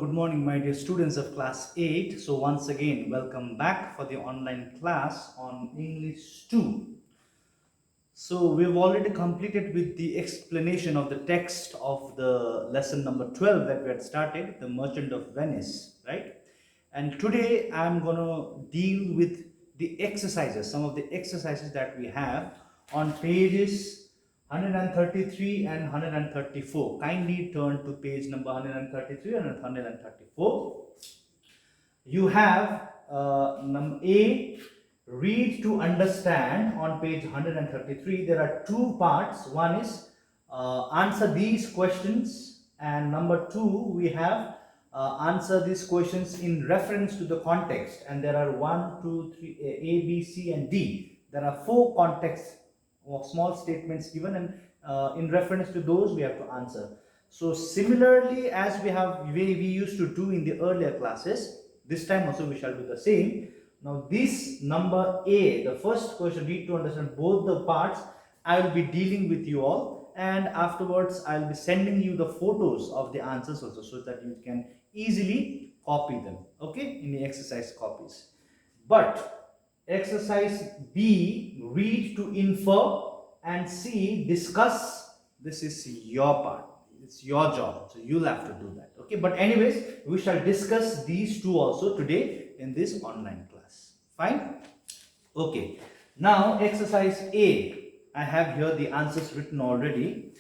good morning, my dear students of class 8. So, once again, welcome back for the online class on English 2. So, we've already completed with the explanation of the text of the lesson number 12 that we had started, The Merchant of Venice, right? And today I'm going to deal with the exercises, some of the exercises that we have on pages 133 and 134. Kindly turn to page number 133 and 134. You have A, read to understand on page 133. There are two parts. One is answer these questions, and number two, we have answer these questions in reference to the context. And there are 1, 2, 3, A, B, C, and D. There are four contexts or small statements given, and in reference to those, we have to answer. So, similarly, as we used to do in the earlier classes, this time also we shall do the same. Now this number A, the first question, read to understand both the parts, I will be dealing with you all, and afterwards I will be sending you the photos of the answers also, so that you can easily copy them, okay, in the exercise copies. But exercise B, read to infer, and C, discuss. This is your part. It's your job, so you'll have to do that, okay? But anyways, we shall discuss these two also today in this online class. Fine? Okay. Now exercise A, I have here the answers written already.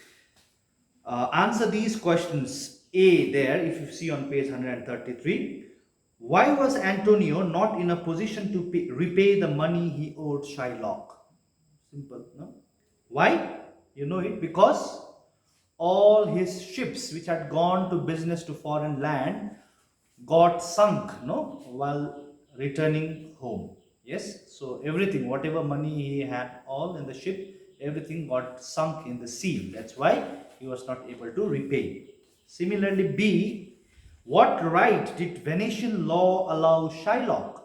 Answer these questions. A, there, if you see on page 133, why was Antonio not in a position to repay the money he owed Shylock? Simple, no? Why? You know it, because all his ships which had gone to business to foreign land got sunk, no, while returning home. Yes, so everything, whatever money he had all in the ship, everything got sunk in the sea. That's why he was not able to repay. Similarly, B, what right did Venetian law allow Shylock?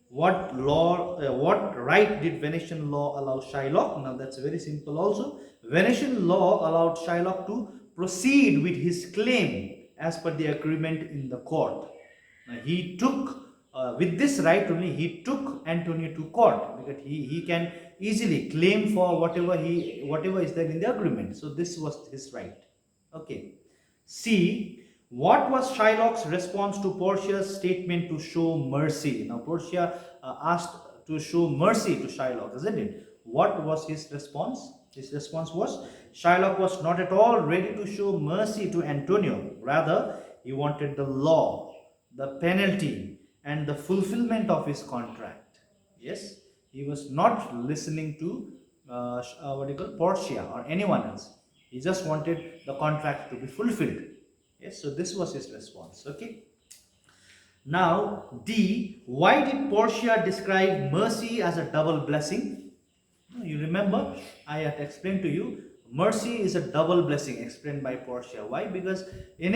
What right did Venetian law allow Shylock? Now that's very simple also. Venetian law allowed Shylock to proceed with his claim as per the agreement in the court. Now he took, with this right only, he took Antonio to court, because he can easily claim for whatever is there in the agreement. So this was his right. Okay. C, what was Shylock's response to Portia's statement to show mercy? Now, Portia asked to show mercy to Shylock, isn't it? What was his response? His response was, Shylock was not at all ready to show mercy to Antonio. Rather, he wanted the law, the penalty, and the fulfillment of his contract. Yes, he was not listening to Portia or anyone else. He just wanted the contract to be fulfilled. Yes, so this was his response. Okay. Now, D, why did Portia describe mercy as a double blessing? You remember, I had explained to you, mercy is a double blessing explained by Portia. Why? Because in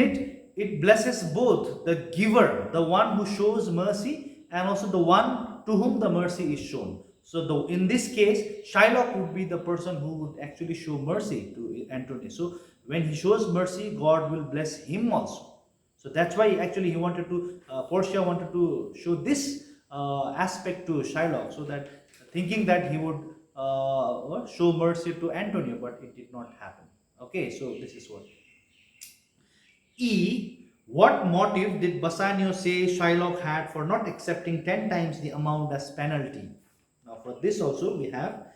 it blesses both the giver, the one who shows mercy, and also the one to whom the mercy is shown. So in this case, Shylock would be the person who would actually show mercy to Antonio. So when he shows mercy, God will bless him also. So that's why actually Portia wanted to show this aspect to Shylock, so that thinking that he would show mercy to Antonio, but it did not happen. Okay, so this is what. E, what motive did Bassanio say Shylock had for not accepting 10 times the amount as penalty? Now for this also we have,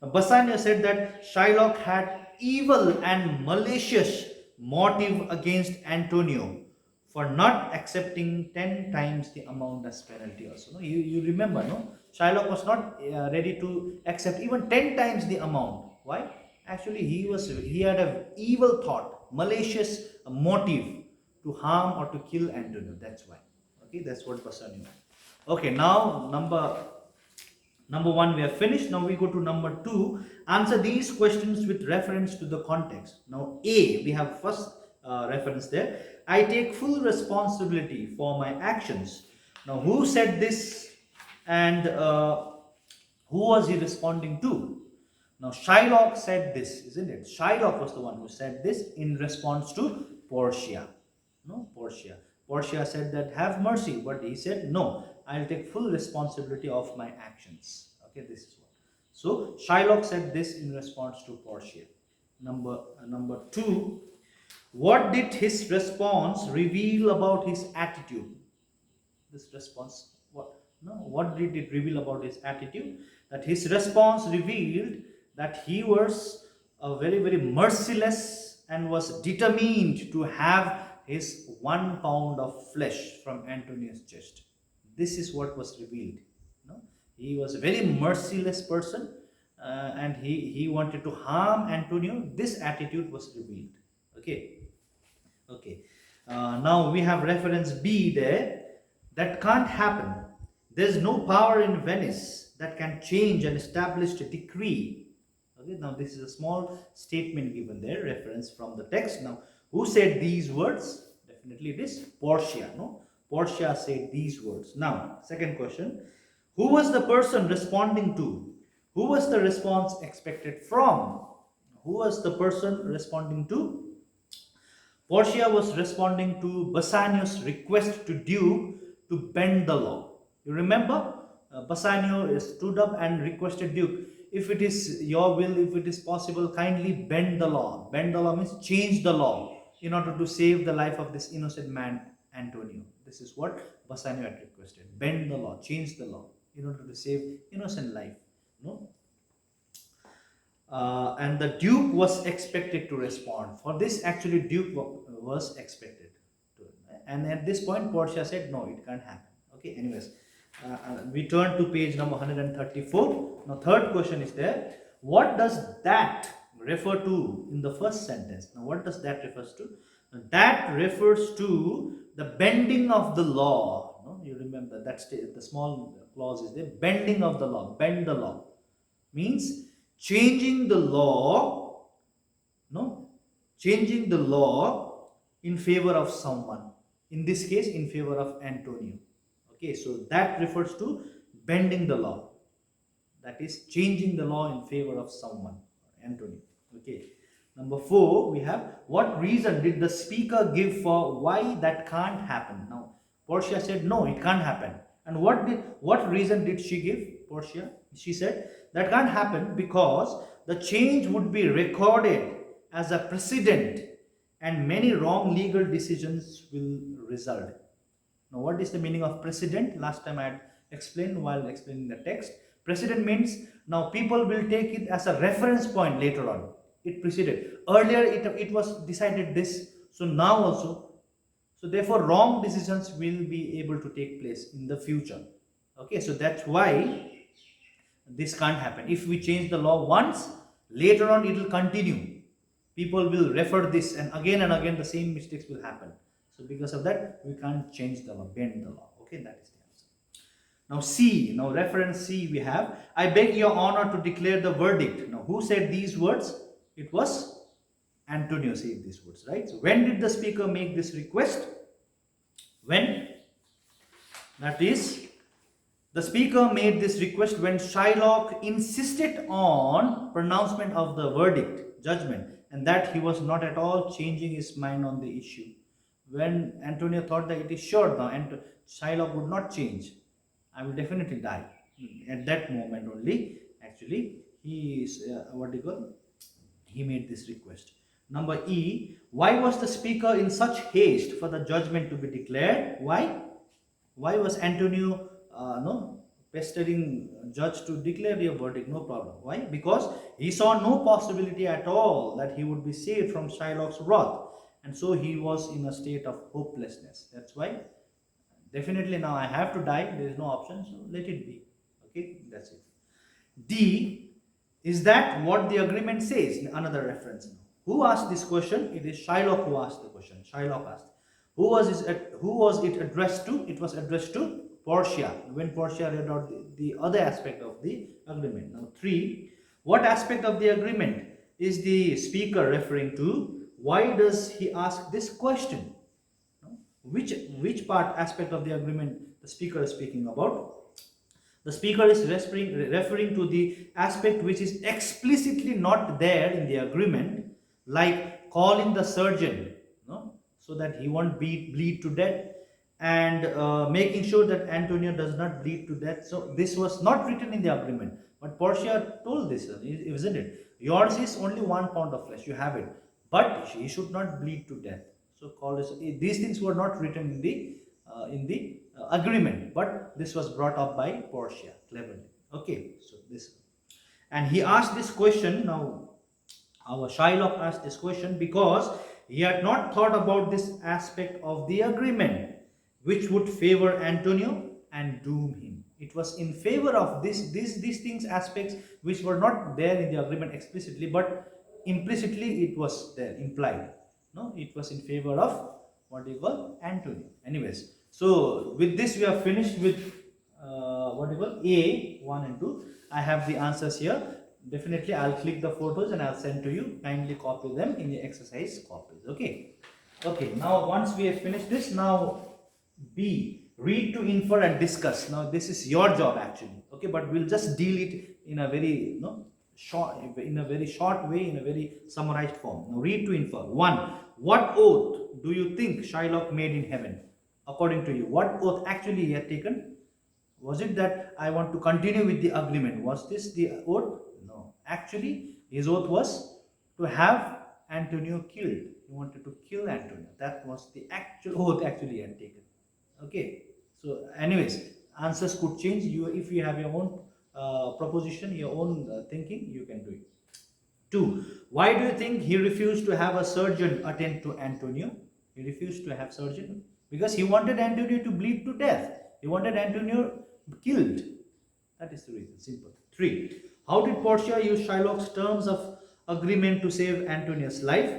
Bassanio said that Shylock had evil and malicious motive against Antonio for not accepting 10 times the amount as penalty also. No? You remember, no? Shylock was not ready to accept even 10 times the amount. Why? Actually, he had an evil thought, malicious motive to harm or to kill Antonio. That's why. Okay, that's what Bassanio. Okay, now number one we have finished. Now we go to number two. Answer these questions with reference to the context. Now A, we have first reference there. I take full responsibility for my actions. Now who said this, and who was he responding to? Now Shylock said this, isn't it? Shylock was the one who said this in response to Portia. No, Portia. Portia said that have mercy, but he said no, I'll take full responsibility of my actions. Okay, this is what. So Shylock said this in response to Portia. Number two, what did his response reveal about his attitude? This response, what did it reveal about his attitude? That his response revealed that he was very merciless and was determined to have his 1 pound of flesh from Antonio's chest. This is what was revealed. No? He was a very merciless person, and he wanted to harm Antonio. This attitude was revealed. Okay. Okay. Now we have reference B there. That can't happen. There's no power in Venice that can change an established decree. Okay. Now this is a small statement given there, reference from the text. Now, who said these words? Definitely it is Portia. No, Portia said these words. Now, second question: who was the person responding to? Who was the response expected from? Who was the person responding to? Portia was responding to Bassanio's request to Duke to bend the law. You remember? Bassanio stood up and requested Duke, if it is your will, if it is possible, kindly bend the law. Bend the law means change the law in order to save the life of this innocent man, Antonio. This is what Bassanio had requested. Bend the law, change the law in order to save innocent life. No? And the Duke was expected to respond. For this, actually, Duke was expected to. And at this point, Portia said, no, it can't happen. Okay, anyways, we turn to page number 134. Now, third question is there. What does that refer to in the first sentence? Now, what does that refers to? That refers to the bending of the law. No? You remember that the small clause is there. Bending of the law. Bend the law means changing the law, no, changing the law in favor of someone. In this case, in favor of Antonio. Okay, so that refers to bending the law. That is changing the law in favor of someone, Antonio. Okay. Number 4, we have what reason did the speaker give for why that can't happen? Now, Portia said no, it can't happen. And what reason did she give? Portia, she said that can't happen because the change would be recorded as a precedent and many wrong legal decisions will result. Now, what is the meaning of precedent? Last time I had explained while explaining the text. Precedent means now people will take it as a reference point later on. It preceded. Earlier it was decided this, so now also. So therefore wrong decisions will be able to take place in the future. Okay, so that's why this can't happen. If we change the law once, later on it will continue. People will refer this and again the same mistakes will happen. So because of that, we can't change the law, bend the law. Okay, that is the answer. Now C, now reference C we have, I beg your honor to declare the verdict. Now who said these words? It was Antonio said these words, right? So when did the speaker make this request? When? That is, the speaker made this request when Shylock insisted on pronouncement of the verdict, judgment, and that he was not at all changing his mind on the issue. When Antonio thought that it is sure now, and Shylock would not change, I will definitely die. At that moment only, actually, he is he made this request. Number E, why was the speaker in such haste for the judgment to be declared? Why? Why was Antonio pestering judge to declare a verdict? No problem. Why? Because he saw no possibility at all that he would be saved from Shylock's wrath, and so he was in a state of hopelessness. That's why definitely now I have to die. There is no option, so let it be. Okay, that's it. D, is that what the agreement says? Another reference. Who asked this question? It is Shylock who asked the question. Shylock asked. Who was it addressed to? It was addressed to Portia. When Portia read out the other aspect of the agreement. Now 3. What aspect of the agreement is the speaker referring to? Why does he ask this question? Which aspect of the agreement the speaker is speaking about? The speaker is referring to the aspect which is explicitly not there in the agreement, like calling the surgeon. No? so that he won't bleed to death, and making sure that Antonio does not bleed to death. So this was not written in the agreement, but Portia told this, isn't it? Yours is only 1 pound of flesh, you have it, but he should not bleed to death. So call this, these things were not written in the agreement, but this was brought up by Portia cleverly. Okay, so this, and he asked this question. Now our Shylock asked this question because he had not thought about this aspect of the agreement, which would favor Antonio and doom him. It was in favor of these things, aspects which were not there in the agreement explicitly, but implicitly it was there, implied. No, it was in favor of what you call Antonio. Anyways, so with this we have finished with what you call A 1 and 2. I have the answers here. Definitely I'll click the photos and I'll send to you. Kindly copy them in the exercise copies. Okay. Okay. Now once we have finished this, now B, read to infer and discuss. Now this is your job actually. Okay, but we'll just deal it in a very short, in a very short way, in a very summarized form. Now read to infer. 1. What oath do you think Shylock made in heaven? According to you, what oath actually he had taken? Was it that I want to continue with the agreement? Was this the oath? No. Actually, his oath was to have Antonio killed. He wanted to kill Antonio. That was the actual oath actually he had taken. Okay. So, anyways, answers could change. You, if you have your own proposition, your own thinking, you can do it. 2. Why do you think he refused to have a surgeon attend to Antonio? He refused to have surgeon because he wanted Antonio to bleed to death. He wanted Antonio killed. That is the reason. Simple. 3. How did Portia use Shylock's terms of agreement to save Antonia's life?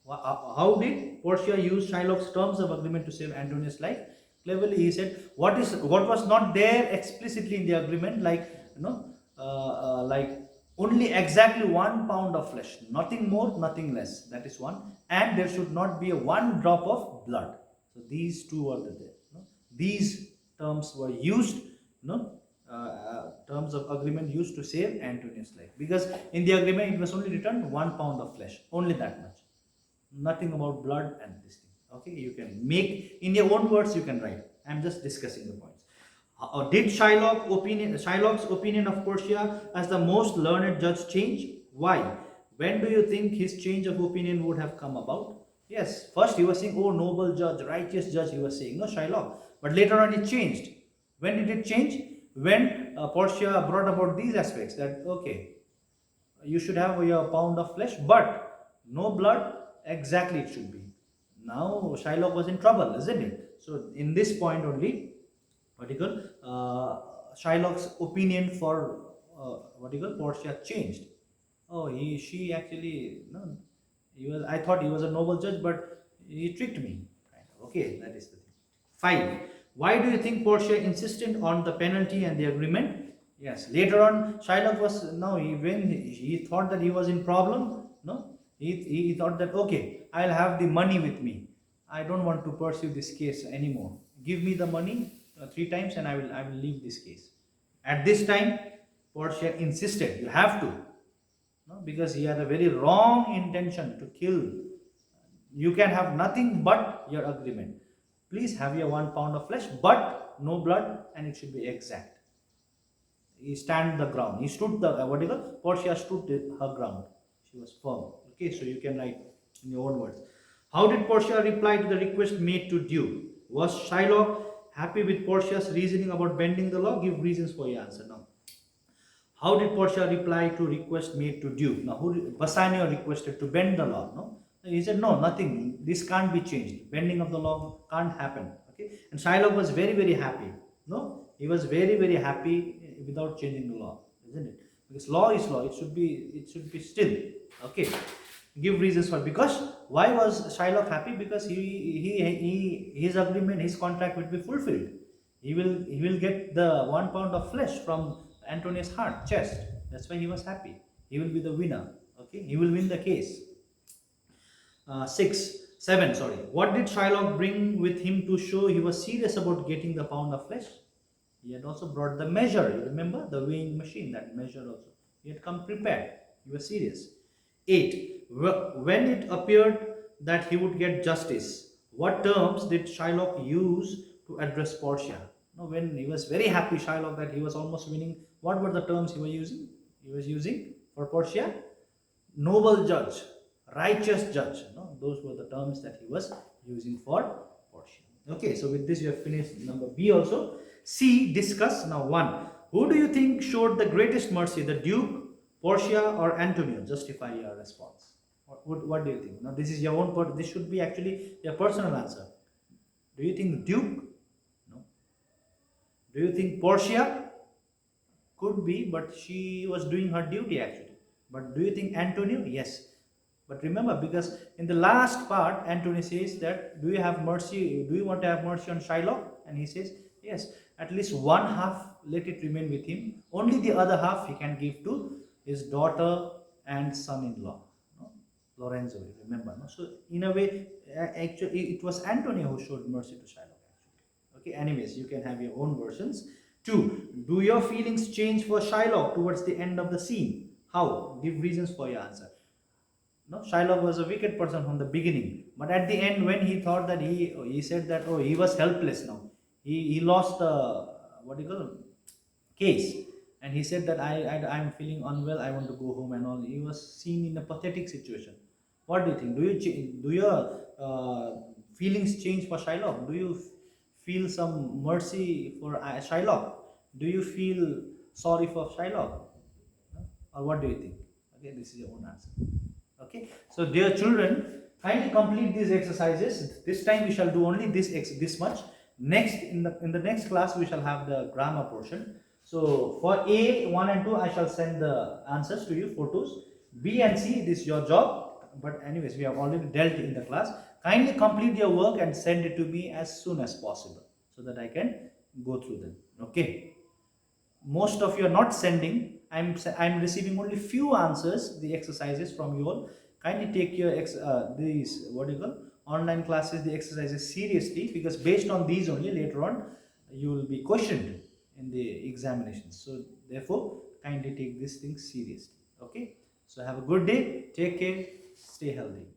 How did Portia use Shylock's terms of agreement to save Antonia's life? Cleverly, he said what was not there explicitly in the agreement, like like only exactly 1 pound of flesh, nothing more, nothing less. That is one, and there should not be a 1 drop of blood. So these two are there. These terms were used, terms of agreement used to save Antonius' life, because in the agreement it was only written 1 pound of flesh, only that much, nothing about blood and this thing. Okay, you can make in your own words, you can write. I'm just discussing the points. Did Shylock's opinion of Portia as the most learned judge change? Why? When do you think his change of opinion would have come about? Yes, first he was saying, oh, noble judge, righteous judge, he was saying, no, Shylock. But later on it changed. When did it change? When Portia brought about these aspects, that, okay, you should have your pound of flesh, but no blood, exactly it should be. Now Shylock was in trouble, isn't it? So in this point only, Shylock's opinion for Portia changed. Oh, she actually, no, he was. I thought he was a noble judge, but he tricked me. Okay, that is the thing. 5. Why do you think Portia insisted on the penalty and the agreement? Yes, later on, Shylock was, no, when he thought that he was in problem, no, he thought that, okay, I'll have the money with me. I don't want to pursue this case anymore. Give me the money 3 times and I will leave this case. At this time, Portia insisted, you have to, no, because he had a very wrong intention to kill. You can have nothing but your agreement. Please have your 1 pound of flesh, but no blood, and it should be exact. He stand the ground. He stood the Portia stood her ground. She was firm. Okay, so you can write in your own words. How did Portia reply to the request made to Duke? Was Shylock happy with Portia's reasoning about bending the law? Give reasons for your answer now. How did Portia reply to request made to Duke? Now, Bassanio requested to bend the law. No, he said no, nothing. This can't be changed. Bending of the law can't happen. Okay, and Shylock was very, very happy. No, he was very, very happy without changing the law, isn't it? Because law is law. It should be still. Okay. Give reasons for, because why was Shylock happy? Because his agreement, his contract will be fulfilled. He will get the 1 pound of flesh from Antonius' heart, chest. That's why he was happy. He will be the winner. Okay, he will win the case. 7. Sorry. What did Shylock bring with him to show he was serious about getting the pound of flesh? He had also brought the measure. You remember the weighing machine, that measure also. He had come prepared. He was serious. 8. When it appeared that he would get justice. What terms did Shylock use to address Portia? Now, when he was very happy, Shylock, that he was almost winning, what were the terms he was using? He was using for Portia, noble judge, righteous judge. No, those were the terms that he was using for Portia. Okay, so with this we have finished number B also. C, discuss. Now, 1. Who do you think showed the greatest mercy, the Duke, Portia, or Antonio? Justify your response. What do you think? Now, this is your own, this should be actually your personal answer. Do you think Duke? No. Do you think Portia? Could be, but she was doing her duty actually. But do you think Antonio? Yes. But remember, because in the last part, Antonio says that, do you have mercy? Do you want to have mercy on Shylock? And he says, yes. At least one half, let it remain with him. Only the other half he can give to his daughter and son-in-law, no? Lorenzo. Remember, no? So in a way, actually, it was Antonio who showed mercy to Shylock. Actually, okay. Anyways, you can have your own versions. 2. Do your feelings change for Shylock towards the end of the scene? How? Give reasons for your answer. No, Shylock was a wicked person from the beginning, but at the end, when he thought that he said that, oh, he was helpless now. He lost the, what do you call it, case, and he said that I'm feeling unwell. I want to go home and all. He was seen in a pathetic situation. What do you think? Do your feelings change for Shylock? Do you feel some mercy for Shylock? Do you feel sorry for Shylock? No? Or what do you think? Okay, this is your own answer. Okay, so dear children, kindly complete these exercises. This time we shall do only this much. Next, in the next class we shall have the grammar portion. So for A 1 and 2 I shall send the answers to you, photos. B and C, this is your job. But anyways, we have already dealt in the class. Kindly complete your work and send it to me as soon as possible so that I can go through them. Okay. Most of you are not sending. I'm receiving only few answers, the exercises from you all. Kindly take your these, what do you call, online classes, the exercises seriously, because based on these only later on you will be questioned in the examinations. So therefore, kindly take these things seriously. Okay. So have a good day. Take care. Stay healthy.